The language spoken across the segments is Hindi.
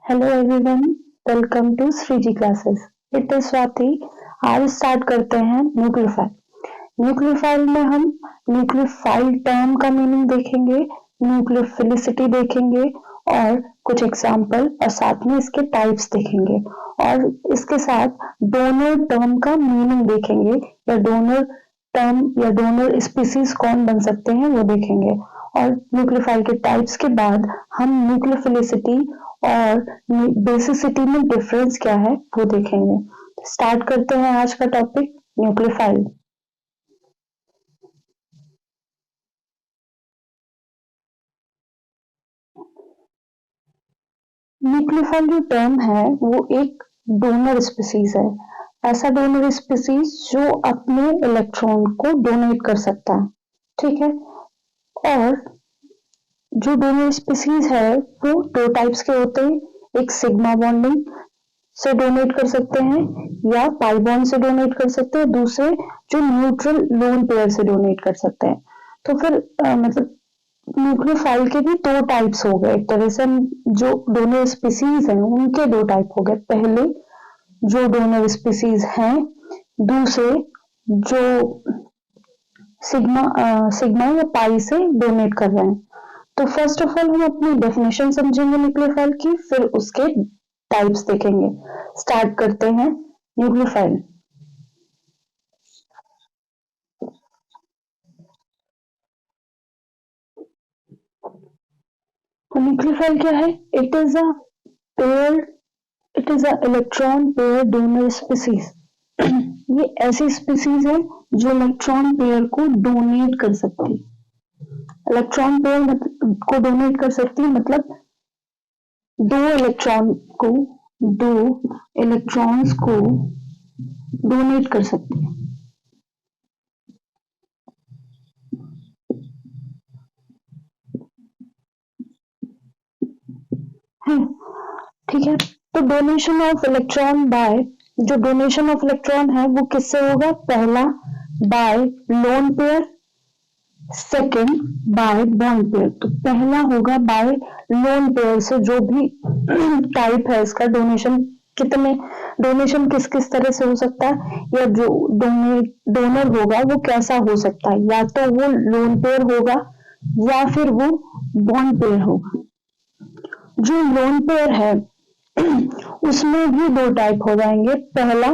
Hello everyone, welcome to Sriji classes. It is Swati. आज स्टार्ट करते हैं न्यूक्लियोफाइल। न्यूक्लियोफाइल में हम न्यूक्लियोफाइल टर्म का मीनिंग देखेंगे, न्यूक्लियोफिलिसिटी देखेंगे और कुछ एग्जाम्पल और साथ में इसके टाइप्स देखेंगे और इसके साथ डोनर टर्म का मीनिंग देखेंगे या डोनर टर्म या डोनर स्पीसीज कौन बन सकते हैं वो देखेंगे और न्यूक्लियोफाइल के टाइप्स के बाद हम न्यूक्लियोफिलिसिटी और बेसिसिटी में डिफरेंस क्या है वो देखेंगे। स्टार्ट करते हैं आज का टॉपिक न्यूक्लियोफाइल। न्यूक्लियोफाइल जो टर्म है वो एक डोनर स्पीसीज है, ऐसा डोनर स्पीसीज जो अपने इलेक्ट्रॉन को डोनेट कर सकता है, ठीक है। और जो डोनर स्पीसीज है वो दो टाइप्स के होते हैं, एक सिग्मा बॉन्डिंग से डोनेट कर सकते हैं या पाई बॉन्ड से डोनेट कर सकते हैं, दूसरे जो न्यूट्रल लोन पेयर से डोनेट कर सकते हैं। तो फिर मतलब न्यूक्लियोफाइल के भी दो टाइप्स हो गए, एक तरह से जो डोनर स्पीसीज हैं उनके दो टाइप हो गए, पहले जो डोनर स्पीसीज हैं, दूसरे जो सिग्मा या पाई से डोनेट कर रहे हैं। तो फर्स्ट ऑफ ऑल हम अपनी डेफिनेशन समझेंगे न्यूक्लियोफाइल की, फिर उसके टाइप्स देखेंगे। स्टार्ट करते हैं न्यूक्लियोफाइल। न्यूक्लियोफाइल क्या है? It is a pair, it is a electron pair donor species. ये ऐसी स्पीसीज है जो इलेक्ट्रॉन पेयर को डोनेट कर सकती है। इलेक्ट्रॉन पेयर को डोनेट कर सकती है मतलब दो इलेक्ट्रॉन्स को डोनेट कर सकती है। ठीक है, तो डोनेशन ऑफ इलेक्ट्रॉन बाय, जो डोनेशन ऑफ इलेक्ट्रॉन है वो किससे होगा? पहला bye lone pair, second by bond pair. तो पहला होगा बाय लोन पेयर से, जो भी टाइप है इसका डोनेशन, कितने डोनेशन किस किस तरह से हो सकता है या जो डोनर होगा वो कैसा हो सकता है, या तो वो लोन पेयर होगा या फिर वो बॉन्ड पेयर होगा। जो लोन पेयर है उसमें भी दो टाइप हो जाएंगे, पहला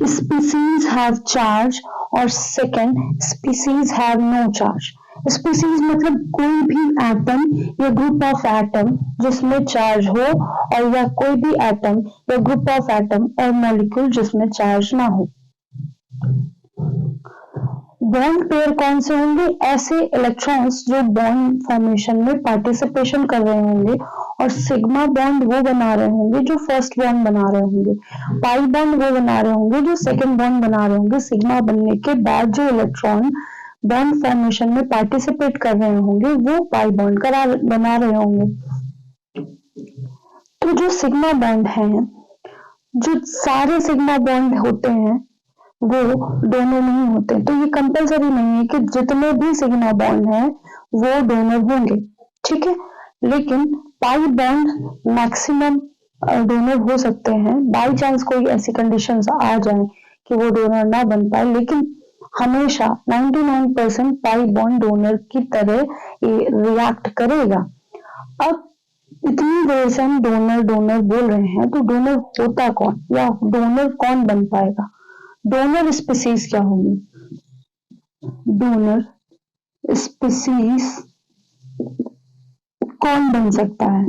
स्पीसीज हैव चार्ज और second species have no charge. Species मतलब कोई भी एटम या ग्रुप ऑफ एटम जिसमें चार्ज हो, और या कोई भी एटम या ग्रुप ऑफ एटम और मॉलिक्यूल जिसमें चार्ज ना हो। बॉन्ड पेयर कौन से होंगे? ऐसे इलेक्ट्रॉन्स जो बॉन्ड फॉर्मेशन में पार्टिसिपेशन कर रहे होंगे और सिग्मा बॉन्ड वो बना रहे होंगे जो फर्स्ट बॉन्ड बना रहे होंगे, पाई बॉन्ड वो बना रहे होंगे जो सेकंड बॉन्ड बना रहे होंगे। सिग्मा बनने के बाद जो इलेक्ट्रॉन बॉन्ड फॉर्मेशन में पार्टिसिपेट कर रहे होंगे वो पाई बॉन्ड बना रहे होंगे। तो जो सिग्मा बॉन्ड है, जो सारे सिग्मा बॉन्ड होते हैं वो डोनर नहीं होते, तो ये कंपलसरी नहीं है कि जितने भी सिग्मा बॉन्ड हैं वो डोनर होंगे, ठीक है। लेकिन पाई बॉन्ड मैक्सिमम डोनर हो सकते हैं, बाई चांस कोई ऐसी कंडीशंस आ जाए कि वो डोनर ना बन पाए, लेकिन हमेशा 99% पाई बॉन्ड डोनर की तरह रिएक्ट करेगा। अब इतनी देर से हम डोनर डोनर बोल रहे हैं, तो डोनर होता कौन या डोनर कौन बन पाएगा? डोनर स्पीसीज क्या होगी? डोनर स्पीसीज कौन बन सकता है?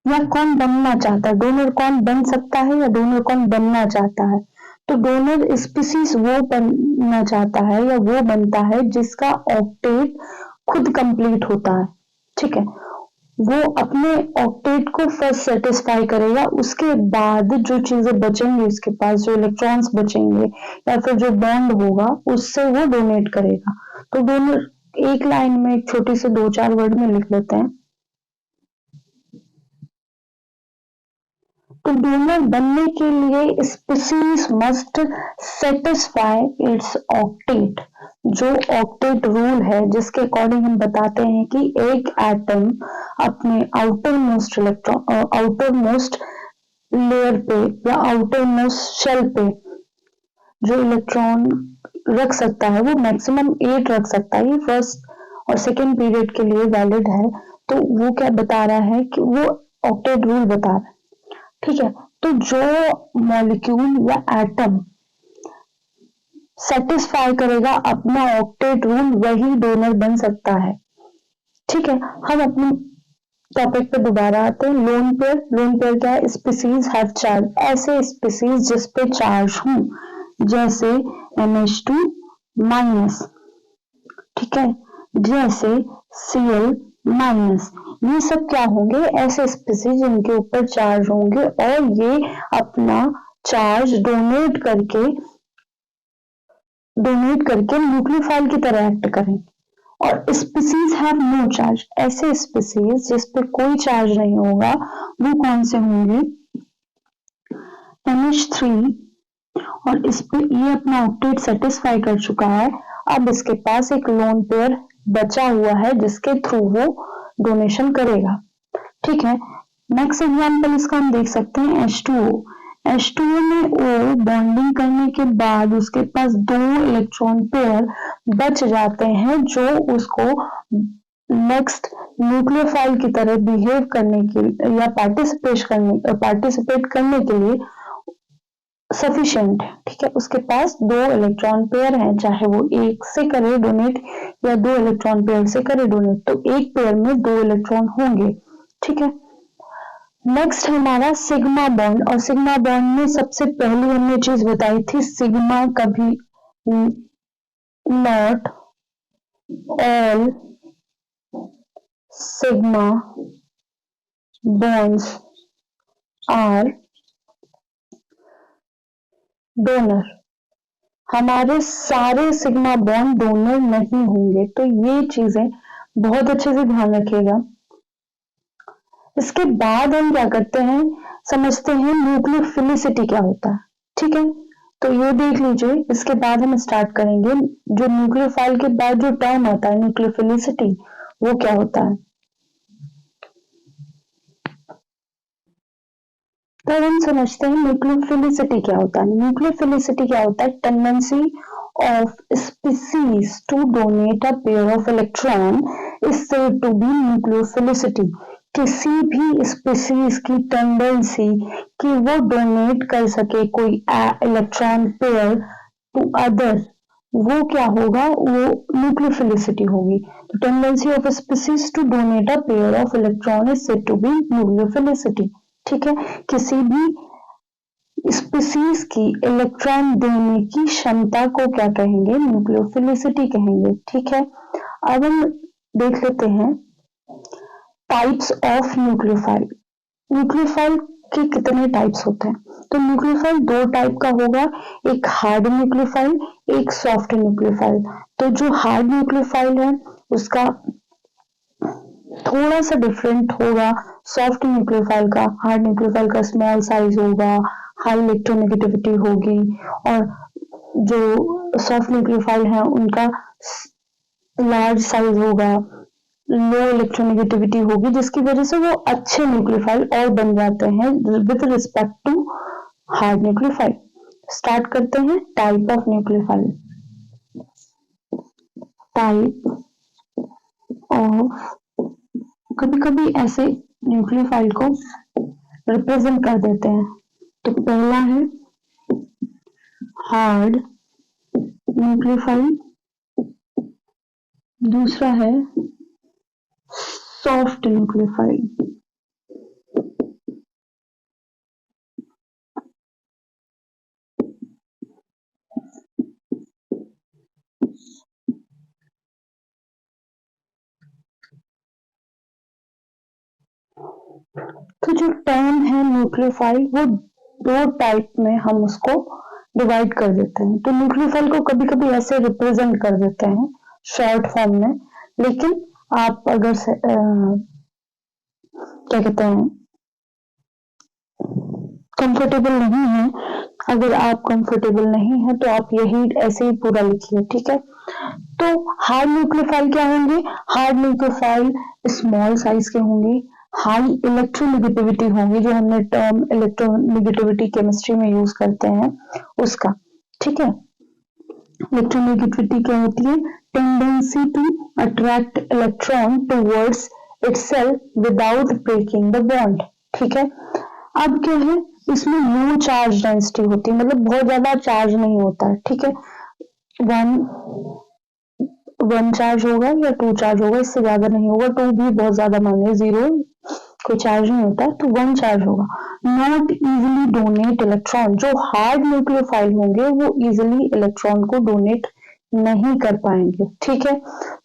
या कौन बनना चाहता है? डोनर कौन बन सकता है या डोनर कौन बनना चाहता है? तो डोनर स्पीसीज वो बनना चाहता है या वो बनता है जिसका ऑक्टेट खुद कंप्लीट होता है, ठीक है। वो अपने ऑक्टेट को फर्स्ट सेटिस्फाई करेगा, उसके बाद जो चीजें बचेंगी उसके पास, जो इलेक्ट्रॉन्स बचेंगे या फिर जो बॉन्ड होगा उससे वो डोनेट करेगा। तो डोनर एक लाइन में एक छोटी से 2-4 वर्ड में लिख लेते हैं। तो तो डोनर बनने के लिए species must satisfy it's octet, जो ऑक्टेट रूल है जिसके अकॉर्डिंग हम बताते हैं कि एक एटम अपने outer most electron outer most layer पे या आउटर मोस्ट शेल पे जो इलेक्ट्रॉन रख सकता है वो मैक्सिमम 8 रख सकता है। ये फर्स्ट और सेकेंड पीरियड के लिए वैलिड है। तो वो क्या बता रहा है कि वो ऑक्टेट रूल बता रहा है, ठीक है। तो जो मॉलिक्यूल या एटम सेटिस्फाई करेगा अपना ऑक्टेट रूल वही डोनर बन सकता है, ठीक है। हम अपने टॉपिक पे दोबारा आते हैं। लोन पेयर, लोन पेयर क्या है? स्पीसीज हैव चार्ज, ऐसे स्पीसीज जिस पे चार्ज हो, जैसे NH2 माइनस, ठीक है, जैसे Cl माइनस, ये सब क्या होंगे? ऐसे स्पीसीज जिनके ऊपर चार्ज होंगे और ये अपना चार्ज डोनेट करके न्यूक्लियोफाइल की तरह एक्ट करेंगे। और स्पीसीज हैव नो चार्ज, ऐसे स्पीसीज जिस पे कोई चार्ज नहीं होगा वो कौन से होंगे? NH3, और इस पे ये अपना ऑक्टेट सेटिस्फाई कर चुका है। अब इसके पास एक लोन पेयर बचा हुआ है जिसके थ्रू वो डोनेशन करेगा, ठीक है। नेक्स्ट एग्जांपल इसका हम देख सकते हैं H2O। H2O में O बॉन्डिंग करने के बाद उसके पास 2 इलेक्ट्रॉन पेयर बच जाते हैं जो उसको नेक्स्ट न्यूक्लियोफाइल की तरह बिहेव करने के या पार्टिसिपेट करने के लिए सफिशिएंट है, ठीक है। उसके पास 2 इलेक्ट्रॉन पेयर हैं, चाहे वो एक से करे डोनेट या 2 इलेक्ट्रॉन पेयर से करे डोनेट, तो एक पेयर में 2 इलेक्ट्रॉन होंगे, ठीक है। नेक्स्ट हमारा सिग्मा बॉन्ड, और सिग्मा बॉन्ड में सबसे पहली हमने चीज बताई थी, सिग्मा कभी not all sigma bonds are donor, हमारे सारे सिग्मा बॉन्ड डोनर नहीं होंगे। तो ये चीजें बहुत अच्छे से ध्यान रखिएगा। इसके बाद हम क्या करते हैं, समझते हैं न्यूक्लियोफिलिसिटी क्या होता है, ठीक है। तो ये देख लीजिए, इसके बाद हम स्टार्ट करेंगे। जो न्यूक्लियोफाइल के बाद जो टर्म आता है न्यूक्लियोफिलिसिटी, वो क्या होता है। तो हम समझते हैं न्यूक्लियोफिलिसिटी क्या होता है। न्यूक्लियोफिलिसिटी क्या होता है? Tendency of species to donate a pair of electron is said to be nucleophilicity. किसी भी स्पीसीज की टेंडेंसी कि वो डोनेट कर सके कोई इलेक्ट्रॉन पेयर टू अदर, वो क्या होगा? वो न्यूक्लियोफिलिसिटी होगी। तो tendency of species to donate a pair of electron is said to be nucleophilicity, ठीक है। किसी भी स्पीसीज की इलेक्ट्रॉन देने की क्षमता को क्या कहेंगे? न्यूक्लियोफिलिसिटी कहेंगे, ठीक है। अब हम देख लेते हैं टाइप्स ऑफ न्यूक्लियोफाइल। न्यूक्लियोफाइल के कितने टाइप्स होते हैं? तो न्यूक्लियोफाइल 2 टाइप का होगा, एक हार्ड न्यूक्लियोफाइल, एक सॉफ्ट न्यूक्लियोफाइल। तो जो हार्ड न्यूक्लियोफाइल है उसका थोड़ा सा डिफरेंट होगा सॉफ्ट न्यूक्लियोफाइल का। हार्ड न्यूक्लियोफाइल का स्मॉल साइज होगा, हाई इलेक्ट्रोनेगेटिविटी होगी, और जो सॉफ्ट न्यूक्लियोफाइल है उनका लार्ज साइज होगा, लो इलेक्ट्रोनेगेटिविटी होगी, जिसकी वजह से वो अच्छे न्यूक्लियोफाइल और बन जाते हैं with respect to hard nucleophile. Start करते हैं type of nucleophile. Type of, कभी कभी ऐसे न्यूक्लियोफाइल को रिप्रेजेंट कर देते हैं। तो पहला है हार्ड न्यूक्लियोफाइल, दूसरा है सॉफ्ट न्यूक्लियोफाइल। तो जो टर्म है न्यूक्लियोफाइल वो 2 टाइप में हम उसको डिवाइड कर देते हैं। तो न्यूक्लियोफाइल को कभी कभी ऐसे रिप्रेजेंट कर देते हैं शॉर्ट फॉर्म में, लेकिन आप अगर क्या कहते हैं कंफर्टेबल नहीं है, अगर आप कंफर्टेबल नहीं है तो आप यही ऐसे ही पूरा लिखिए, ठीक है। तो हार्ड न्यूक्लियोफाइल क्या होंगे? हार्ड न्यूक्लियोफाइल स्मॉल साइज के होंगे, हाई इलेक्ट्रोनेगेटिविटी होंगी, जो हमने टर्म इलेक्ट्रोनेगेटिविटी केमिस्ट्री में यूज करते हैं उसका, ठीक है। इलेक्ट्रोनेगेटिविटी क्या होती है? Tendency to attract electron towards itself without breaking the bond, ठीक है। अब क्या है, इसमें लो चार्ज डेंसिटी होती है, मतलब बहुत ज्यादा चार्ज नहीं होता है, ठीक है। वन चार्ज होगा या टू चार्ज होगा, इससे ज्यादा नहीं होगा, टू भी बहुत ज्यादा मान लीजिए, जीरो कोई चार्ज नहीं होता, तो वन चार्ज होगा। नॉट इजिली डोनेट इलेक्ट्रॉन, जो हार्ड न्यूक्लियोफाइल होंगे वो इजिली इलेक्ट्रॉन को डोनेट नहीं कर पाएंगे, ठीक है।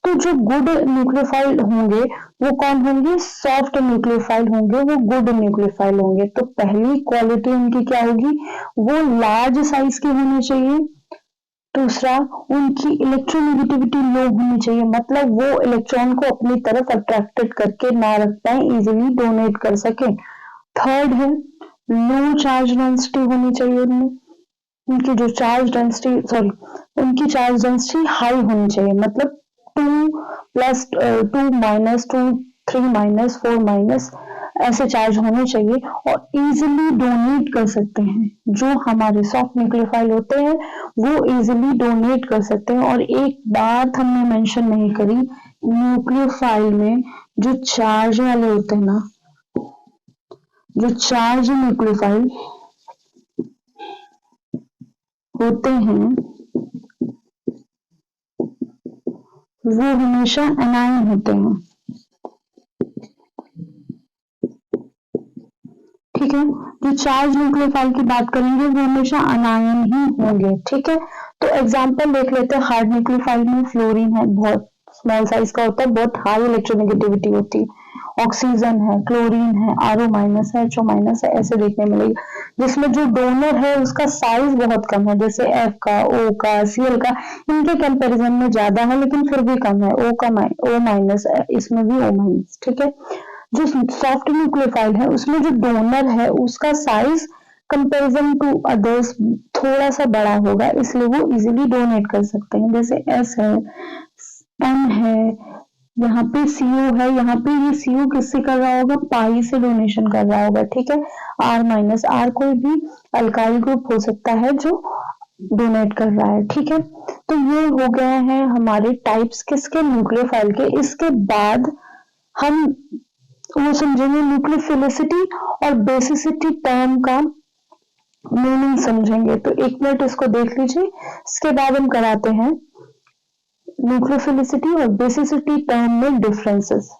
तो जो गुड न्यूक्लियोफाइल होंगे वो कौन होंगे? सॉफ्ट न्यूक्लियोफाइल होंगे, वो गुड न्यूक्लियोफाइल होंगे। तो पहली क्वालिटी उनकी क्या होगी? वो लार्ज साइज के होने चाहिए। दूसरा, उनकी इलेक्ट्रोनेगेटिविटी लो होनी चाहिए, मतलब वो इलेक्ट्रॉन को अपनी तरफ अट्रैक्टेड करके ना रख पाए, इजिली डोनेट कर सके। थर्ड है, लो चार्ज डेंसिटी होनी चाहिए उनमें, उनकी जो चार्ज डेंसिटी उनकी चार्ज डेंसिटी हाई होनी चाहिए, मतलब 2+2 -2 3 -4 ऐसे चार्ज होने चाहिए, और इजिली डोनेट कर सकते हैं। जो हमारे सॉफ्ट न्यूक्लियोफाइल होते हैं वो इजिली डोनेट कर सकते हैं। और एक बात हमने मेंशन नहीं करी, न्यूक्लियोफाइल में जो चार्ज वाले होते हैं ना, जो चार्ज न्यूक्लियोफाइल होते हैं वो हमेशा एनायन होते हैं, ठीक है। जो चार्ज न्यूक्लियोफाइल की बात करेंगे वो हमेशा अनायन ही होंगे, ठीक है। तो एग्जांपल देख लेते हैं। हार्ड न्यूक्लियोफाइल में फ्लोरीन है, बहुत स्मॉल साइज का होता है, बहुत हाई इलेक्ट्रोनेगेटिविटी होती है। ऑक्सीजन है, क्लोरीन है, RO- है, HO- है, ऐसे देखने मिलेगी। जिसमें जो डोनर है उसका साइज बहुत कम है, जैसे F का, O का, Cl का, इनके कंपैरिजन में ज्यादा है लेकिन फिर भी कम है। O-, इसमें भी O-, ठीक है। जो सॉफ्ट न्यूक्लियोफाइल है उसमें जो डोनर है उसका साइज कंपैरिजन टू अदर्स थोड़ा सा बड़ा होगा, इसलिए वो इजीली डोनेट कर सकते हैं। जैसे S है, M है, यहाँ पे CO है, यहाँ पे ये CO किससे कर रहा होगा? पाई से डोनेशन कर रहा होगा, ठीक है। R- कोई भी अल्काइल ग्रुप हो सकता है जो डोनेट कर रहा है, ठीक है। तो ये हो गए हैं हमारे टाइप्स किसके? न्यूक्लियोफाइल के। इसके बाद हम वो समझेंगे न्यूक्लियोफिलिसिटी और बेसिसिटी टर्म का मीनिंग समझेंगे। तो एक मिनट इसको देख लीजिए, इसके बाद हम कराते हैं न्यूक्लियोफिलिसिटी और बेसिसिटी टर्म में डिफरेंसेस।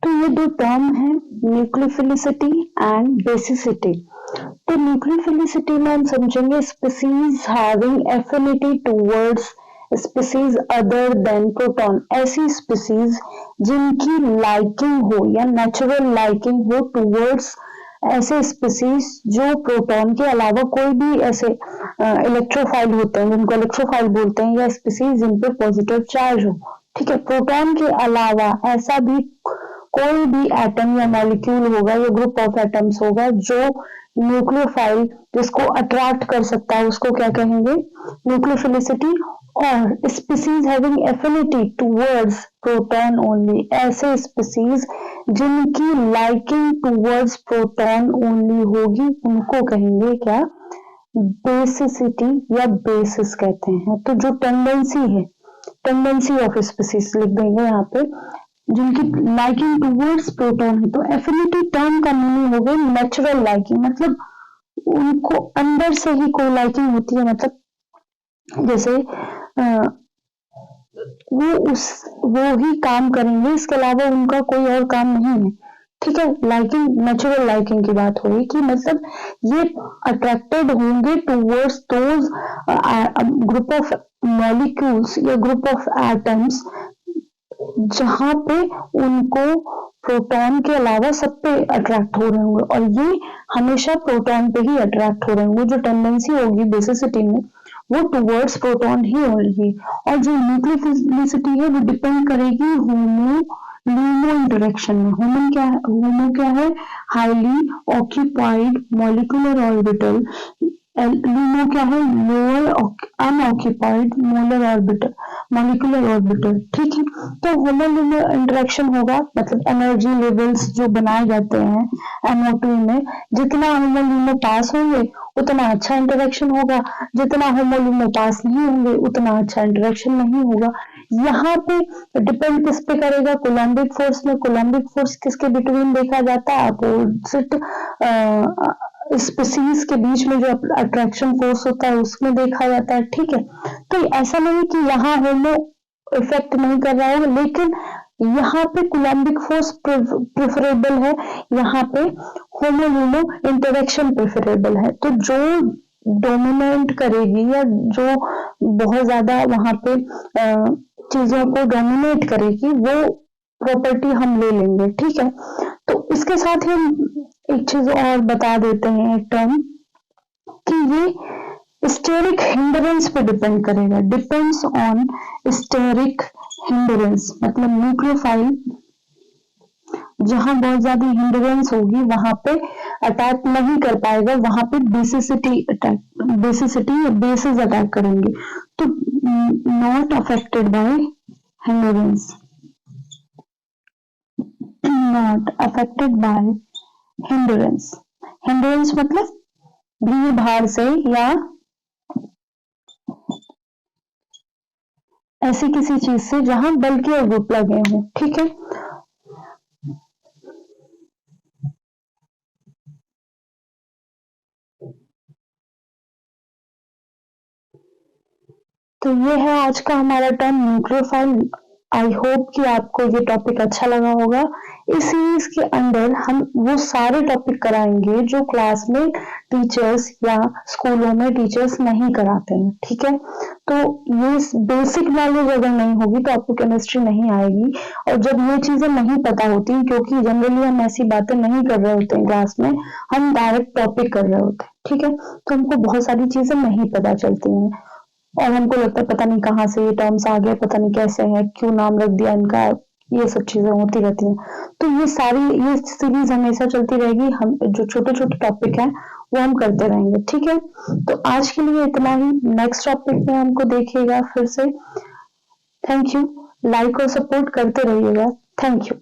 तो ये दो टर्म है, न्यूक्लियोफिलिसिटी एंड बेसिसिटी। तो न्यूक्लियोफिलिसिटी में हम समझेंगे species having affinity towards species other than proton, ऐसी स्पीसीज जिनकी लाइकिंग हो या नेचुरल लाइकिंग हो टुवर्ड्स ऐसे स्पीसीज जो प्रोटॉन के अलावा कोई भी ऐसे इलेक्ट्रोफाइल होते हैं जिनको इलेक्ट्रोफाइल बोलते हैं, या स्पीसीज जिन पे पॉजिटिव चार्ज हो, ठीक है। प्रोटॉन के अलावा ऐसा भी कोई भी एटम या मॉलिक्यूल होगा या ग्रुप ऑफ एटम्स होगा जो न्यूक्लियोफाइल जिसको अट्रैक्ट कर सकता है, उसको क्या कहेंगे? न्यूक्लियोफिलिसिटी। और species having affinity towards proton only, ऐसे स्पीसीज जिनकी लाइकिंग टुवर्ड्स प्रोटॉन ओनली होगी उनको कहेंगे क्या? बेसिसिटी या बेसिस कहते हैं। तो जो टेंडेंसी है, टेंडेंसी ऑफ स्पीसीज लिख देंगे यहाँ पे, जिनकी लाइकिंग टुवर्ड्स प्रोटॉन है। तो एफिनिटी टर्म का मीनिंग हो गया नेचुरल लाइकिंग, मतलब उनको अंदर से ही कोई लाइकिंग होती है, मतलब जैसे वो ही काम करेंगे, इसके अलावा उनका कोई और काम नहीं है, ठीक है। लाइकिंग, नेचुरल लाइकिंग की बात हो रही कि मतलब ये अट्रैक्टेड होंगे towards those group of molecules या ग्रुप ऑफ एटम्स जहां पे उनको प्रोटॉन के अलावा सब पे अट्रैक्ट हो रहे होंगे, और ये हमेशा प्रोटॉन पे ही अट्रैक्ट हो रहे होंगे। जो टेंडेंसी होगी बेसिसिटी में वो टुवर्ड्स प्रोटॉन ही होगी। और जो न्यूक्लियोफिलिसिटी है वो डिपेंड करेगी होमो लूमो इंटरेक्शन में। होमो क्या है, highly occupied molecular orbital. LUMO क्या है, लोअर अनऑक्यूपाइड मॉलिक्यूलर ऑर्बिटल। ठीक है, तो होमो लूमो इंटरेक्शन होगा, मतलब एनर्जी लेवल्स जो बनाए जाते हैं NO2 में, जितना होमो लूमो पास होंगे उतना अच्छा इंटरेक्शन होगा, जितना होमो लूमो पास नहीं होंगे उतना अच्छा इंटरेक्शन नहीं होगा। यहाँ पे डिपेंड किस पे करेगा, कोलम्बिक फोर्स में। कोलम्बिक फोर्स किसके बिटवीन देखा जाता है, अपोजिट स्पीसीज के बीच में जो अट्रैक्शन फोर्स होता है उसमें देखा जाता है। ठीक है, तो ऐसा नहीं कि यहाँ होमो इफेक्ट नहीं कर रहा होगा, लेकिन यहाँ पे कोलम्बिक फोर्स प्रेफरेबल है, यहाँ पे होमो लूमो इंटरेक्शन प्रेफरेबल है। तो जो डोमिनेट करेगी या जो बहुत ज्यादा वहां पे चीजों को डोमिनेट करेगी वो प्रॉपर्टी हम ले लेंगे। ठीक है, तो इसके साथ ही हम एक चीज और बता देते हैं, एक टर्म, कि ये स्टेरिक हिंडरेंस पे डिपेंड करेगा। डिपेंड्स ऑन स्टेरिक हिंडरेंस, मतलब न्यूक्लियोफाइल जहां बहुत ज्यादा हिंडरेंस होगी वहां पे अटैक नहीं कर पाएगा, वहां पे बेसिसिटी या बेसिस अटैक करेंगे। तो not affected by hindrance, not affected by hindrance. Hindrance मतलब भीड़ भाड़ से या ऐसी किसी चीज से जहां बल के ग्रुप लगे हों। ठीक है, तो ये है आज का हमारा टर्म न्यूक्लियोफाइल। आई होप कि आपको ये टॉपिक अच्छा लगा होगा। इस सीरीज के अंदर हम वो सारे टॉपिक कराएंगे जो क्लास में टीचर्स या स्कूलों में टीचर्स नहीं कराते हैं। ठीक है, तो ये बेसिक नॉलेज अगर नहीं होगी तो आपको केमिस्ट्री नहीं आएगी। और जब ये चीजें नहीं पता होती, क्योंकि जनरली हम ऐसी बातें नहीं कर रहे होते हैं क्लास में, हम डायरेक्ट टॉपिक कर रहे होते हैं। ठीक है, तो हमको बहुत सारी चीजें नहीं पता चलती हैं और हमको लगता है पता नहीं कहाँ से ये टर्म्स आ गए, पता नहीं कैसे है, क्यों नाम रख दिया इनका, ये सब चीजें होती रहती हैं। तो ये सीरीज हमेशा चलती रहेगी। हम जो छोटे छोटे टॉपिक हैं वो हम करते रहेंगे। ठीक है, तो आज के लिए इतना ही। नेक्स्ट टॉपिक में हमको देखिएगा फिर से। थैंक यू, लाइक और सपोर्ट करते रहिएगा। Thank you.